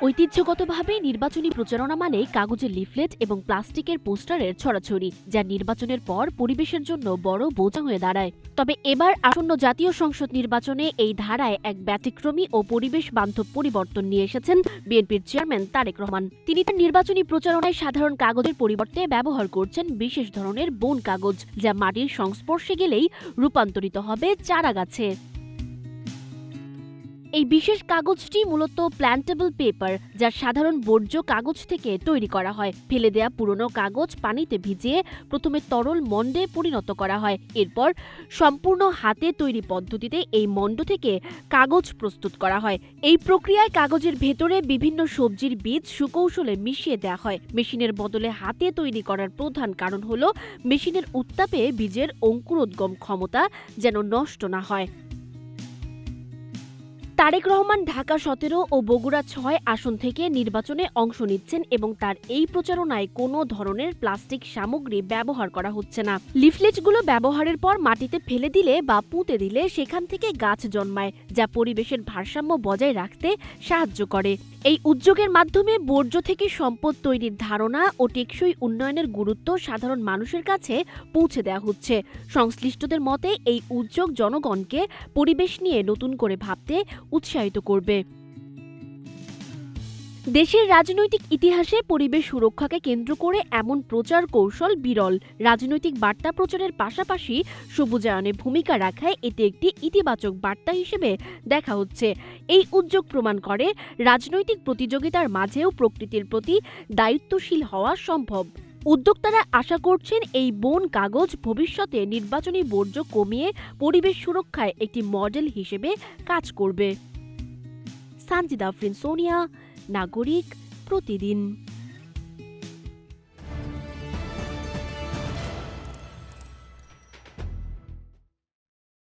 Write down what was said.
ঐতিহ্যগতভাবে নির্বাচনী প্রচারণা মানে কাগজের লিফলেট এবং প্লাস্টিকের পোস্টারের ছড়াছড়ি, যা নির্বাচনের পর পরিবেশের জন্য বড় বোঝা হয়ে দাঁড়ায়। তবে এবার আসন্ন জাতীয় সংসদ নির্বাচনে এই ধারায় এক ব্যতিক্রমী ও পরিবেশ বান্ধব পরিবর্তন নিয়ে এসেছেন বিএনপির চেয়ারম্যান তারেক রহমান। তিনি তার নির্বাচনী প্রচারণায় সাধারণ কাগজের পরিবর্তে ব্যবহার করছেন বিশেষ ধরনের বন কাগজ, যা মাটির সংস্পর্শে গেলেই রূপান্তরিত হবে চারা গাছে। এই বিশেষ কাগজটি মূলত প্ল্যান্টেবল পেপার, যা সাধারণ বর্জ্য কাগজ থেকে তৈরি করা হয়। ফেলে দেয়া পুরনো কাগজ পানিতে ভিজিয়ে প্রথমে তরল মণ্ডে পরিণত করা হয়। এরপর সম্পূর্ণ হাতে তৈরি পদ্ধতিতে এই মণ্ড থেকে কাগজ প্রস্তুত করা হয়। এই প্রক্রিয়ায় কাগজের ভেতরে বিভিন্ন সবজির বীজ সুকৌশলে মিশিয়ে দেওয়া হয়। মেশিনের বদলে হাতে তৈরি করার প্রধান কারণ হলো মেশিনের উত্তাপে বীজের অঙ্কুরোদ্গম ক্ষমতা যেন নষ্ট না হয়। তারেক রহমান ঢাকা ১৭ ও বগুড়া ৬ আসন থেকে নির্বাচনে অংশ নিচ্ছেন এবং তার এই প্রচারণায় কোনো ধরনের প্লাস্টিক সামগ্রী ব্যবহার করা হচ্ছে না। লিফলেটগুলো ব্যবহারের পর মাটিতে ফেলে দিলে বা পুঁতে দিলে সেখান থেকে গাছ জন্মায়, যা পরিবেশের ভারসাম্য বজায় রাখতে সাহায্য করে। এই উদ্যোগের মাধ্যমে বর্জ্য থেকে সম্পদ তৈরির ধারণা ও টেকসই উন্নয়নের গুরুত্ব সাধারণ মানুষের কাছে পৌঁছে দেওয়া হচ্ছে। সংশ্লিষ্টদের মতে এই উদ্যোগ জনগণকে পরিবেশ নিয়ে নতুন করে ভাবতে উৎসাহিত করবে। দেশের রাজনৈতিক ইতিহাসে পরিবেশ সুরক্ষাকে কেন্দ্র করে এমন প্রচার কৌশল বিরল। রাজনৈতিক বার্তা প্রচারের পাশাপাশি সবুজায়নে ভূমিকা রাখায় এটি একটি ইতিবাচক বার্তা হিসেবে দেখা হচ্ছে। এই উদ্যোগ প্রমাণ করে রাজনৈতিক প্রতিযোগিতার মাঝেও প্রকৃতির প্রতি দায়িত্বশীল হওয়া সম্ভব। উদ্যোক্তারা আশা করছেন এই বন কাগজ ভবিষ্যতে নির্বাচনী বর্জ্য কমিয়ে পরিবেশ সুরক্ষায় একটি মডেল হিসেবে কাজ করবে। সানজিদা আফরিন, সোনিয়া, নাগরিক প্রতিদিন।